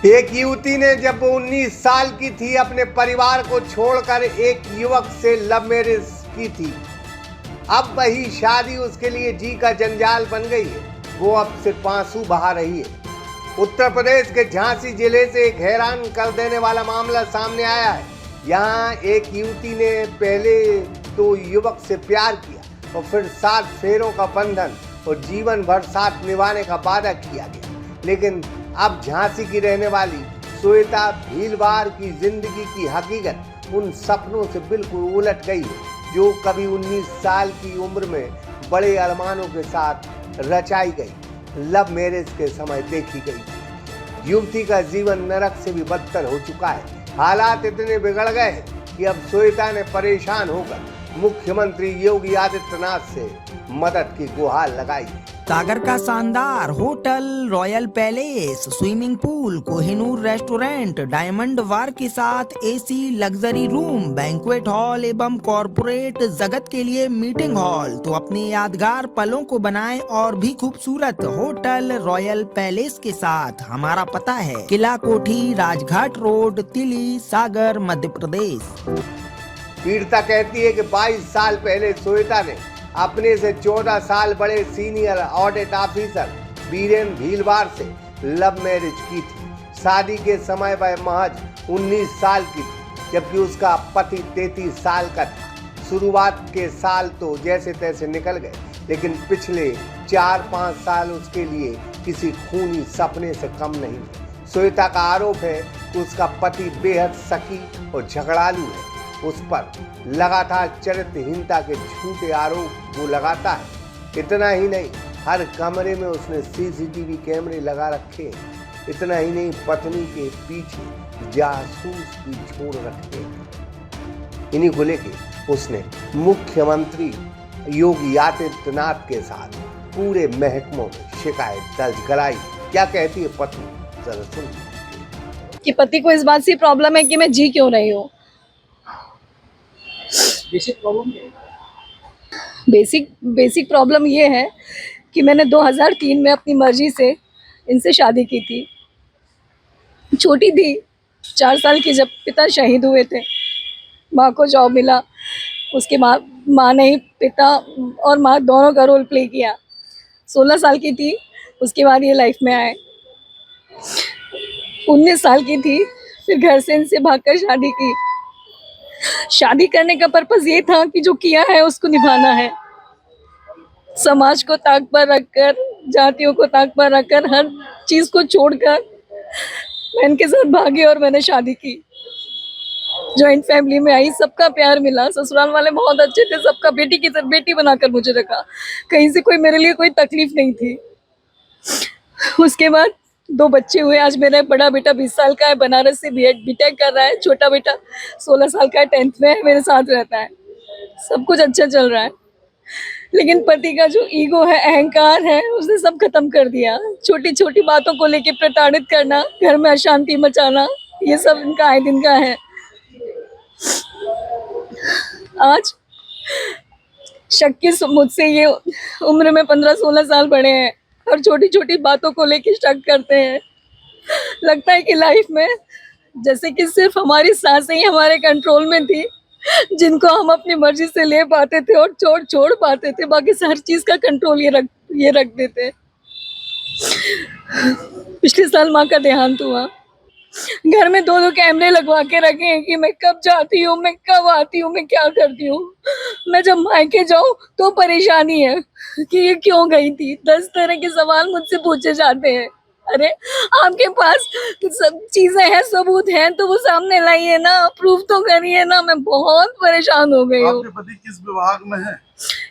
एक युवती ने जब वो 19 साल की थी अपने परिवार को छोड़कर एक युवक से लव मैरिज की थी। अब वही शादी उसके लिए जी का जंजाल बन गई है। वो अब सिर्फ आंसू बहा रही है। उत्तर प्रदेश के झांसी जिले से एक हैरान कर देने वाला मामला सामने आया है। यहाँ एक युवती ने पहले तो युवक से प्यार किया और फिर 7 फेरों का बंधन और जीवन भर साथ निभाने का वादा किया गया। लेकिन अब झांसी की रहने वाली श्वेता भीलवार की जिंदगी की हकीकत उन सपनों से बिल्कुल उलट गई है जो कभी 19 साल की उम्र में बड़े अरमानों के साथ रचाई गई लव मैरिज के समय देखी गई थी। युवती का जीवन नरक से भी बदतर हो चुका है। हालात इतने बिगड़ गए कि अब श्वेता ने परेशान होकर मुख्यमंत्री योगी आदित्यनाथ से मदद की गुहार लगाई। सागर का शानदार hotel, royal palace, swimming pool, Kohinoor restaurant, diamond bar के साथ AC luxury room, banquet hall एवं कॉर्पोरेट जगत के लिए मीटिंग हॉल। तो अपने यादगार पलों को बनाएं और भी खूबसूरत होटल रॉयल पैलेस के साथ। हमारा पता है किला कोठी, राजघाट रोड, तिली, सागर, मध्य प्रदेश। पीड़िता कहती है कि 22 साल पहले श्वेता ने अपने से 14 साल बड़े सीनियर ऑडिट ऑफिसर बीरेन भीलवार से लव मैरिज की थी। शादी के समय वह महज 19 साल की थी जबकि उसका पति 33 साल का था। शुरुआत के साल तो जैसे तैसे निकल गए लेकिन पिछले 4-5 साल उसके लिए किसी खूनी सपने से कम नहीं है। श्वेता का आरोप है कि उसका पति बेहद शकी और झगड़ालू है। उस पर लगातार चरित्रहीनता के झूठे आरोप वो लगाता है। इतना ही नहीं, हर कमरे में उसने सीसीटीवी कैमरे लगा रखे। इतना ही नहीं, पत्नी के पीछे जासूस भी छोड़ रखे। इन्हीं को लेके उसने मुख्यमंत्री योगी आदित्यनाथ के साथ पूरे महकमों में शिकायत दर्ज कराई। क्या कहती है पत्नी, जरा सुनिए। कि पति को इस बात से प्रॉब्लम है कि मैं जी क्यों रही हूँ। बेसिक प्रॉब्लम ये है कि मैंने 2003 में अपनी मर्जी से इनसे शादी की थी। छोटी थी, 4 साल की, जब पिता शहीद हुए थे। माँ को जॉब मिला, उसके माँ ने ही पिता और माँ दोनों का रोल प्ले किया। 16 साल की थी, उसके बाद ये लाइफ में आए। 19 साल की थी, फिर घर से इनसे भागकर शादी की। शादी करने का पर्पस ये था कि जो किया है उसको निभाना है। समाज को ताक पर रखकर, जातियों को ताक पर रखकर, हर चीज को छोड़कर मैं इनके साथ भागी और मैंने शादी की। जॉइंट फैमिली में आई, सबका प्यार मिला। ससुराल वाले बहुत अच्छे थे, सबका बेटी की तरह बेटी बनाकर मुझे रखा। कहीं से कोई मेरे लिए कोई तकलीफ नहीं थी। उसके बाद 2 बच्चे हुए। आज मेरा बड़ा बेटा 20 साल का है, बनारस से बीटेक कर रहा है। छोटा बेटा 16 साल का है, 10th में है, मेरे साथ रहता है। सब कुछ अच्छा चल रहा है। लेकिन पति का जो ईगो है, अहंकार है, उसने सब खत्म कर दिया। छोटी छोटी बातों को लेकर प्रताड़ित करना, घर में अशांति मचाना, ये सब इनका आए दिन का है। आज शक मुझसे ये उम्र में 15-16 साल बड़े हैं और छोटी छोटी बातों को लेकर शक करते हैं। लगता है कि लाइफ में जैसे कि सिर्फ हमारी सांसें ही हमारे कंट्रोल में थी, जिनको हम अपनी मर्जी से ले पाते थे और छोड़ पाते थे। बाकी हर चीज का कंट्रोल ये रख देते। पिछले साल माँ का देहांत हुआ। घर में 2 कैमरे लगवा के रखे हैं कि मैं कब जाती हूँ, मैं कब आती हूँ, मैं क्या करती हूँ। मैं जब मायके जाऊँ तो परेशानी है कि ये क्यों गई थी। 10 तरह के सवाल मुझसे पूछे जाते हैं। अरे आपके पास सब चीजें हैं, सबूत हैं, तो वो सामने लाइए ना, प्रूफ तो करिए ना। मैं बहुत परेशान हो गई हूँ। आपके पति किस विभाग में है?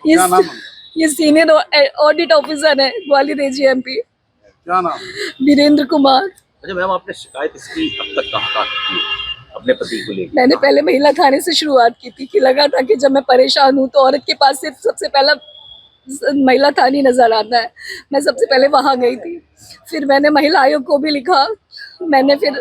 क्या नाम है? ये सीनियर ऑडिट ऑफिसर है, ग्वालियर एजीएमपी। क्या नाम? वीरेंद्र कुमार। अच्छा मैम, आपने शिकायत इसकी अब तक कहाँ की है अपने पति को लेकर? मैंने पहले महिला थाने से शुरुआत की थी कि लगा था कि जब मैं परेशान हूँ तो औरत के पास सिर्फ सबसे पहला महिला थाने नजर आता है। मैं सबसे पहले वहां गई थी। फिर मैंने महिला आयोग को भी लिखा। मैंने फिर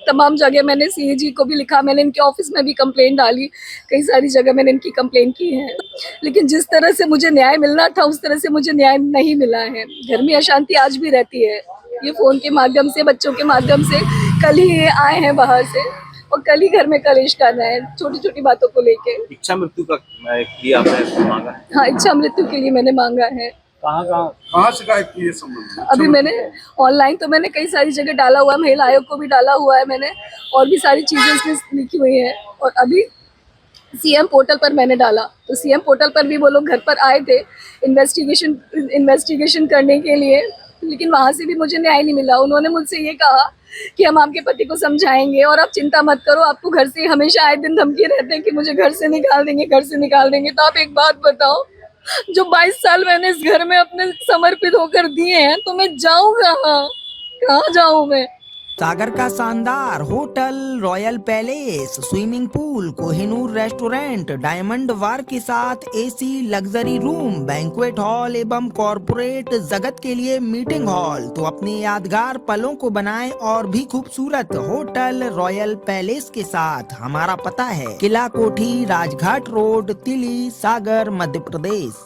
तमाम जगह मैंने सीएजी को भी लिखा। मैंने इनके ऑफिस में भी कंप्लेंट डाली। कई सारी जगह मैंने इनकी कंप्लेंट की है, लेकिन जिस तरह से मुझे न्याय मिलना था उस तरह से मुझे न्याय नहीं मिला है। घर में अशांति आज भी रहती है। ये फोन के माध्यम से, बच्चों के माध्यम से। कल ही ये आए हैं बाहर से और कल ही घर में कलेश कर रहे हैं छोटी छोटी बातों को लेके। इच्छा मृत्यु का लिए आपने मांगा है? हाँ, इच्छा मृत्यु के लिए मैंने मांगा है। कहाँ शिकायत की है संबंध में? अभी मैंने ऑनलाइन तो मैंने कई सारी जगह डाला हुआ है, महिला आयोग को भी डाला हुआ है मैंने, और भी सारी चीजें इसमें लिखी हुई है। और अभी सीएम पोर्टल पर मैंने डाला, तो सीएम पोर्टल पर भी वो लोग घर पर आए थे इन्वेस्टिगेशन करने के लिए, लेकिन वहां से भी मुझे न्याय नहीं मिला। उन्होंने मुझसे ये कहा कि हम आपके पति को समझाएंगे और आप चिंता मत करो, आपको घर से हमेशा आए दिन धमकी रहते हैं कि मुझे घर से निकाल देंगे, घर से निकाल देंगे। तो आप एक बात बताओ, जो 22 साल मैंने इस घर में अपने समर्पित होकर दिए हैं, तो मैं जाऊं कहाँ जाऊं मैं? सागर का शानदार hotel, royal palace, swimming pool, Kohinoor restaurant, diamond bar के साथ AC luxury room, banquet hall एवं कॉरपोरेट जगत के लिए मीटिंग हॉल। तो अपने यादगार पलों को बनाएं और भी खूबसूरत होटल रॉयल पैलेस के साथ। हमारा पता है किला कोठी, राजघाट रोड, तिली, सागर, मध्य प्रदेश।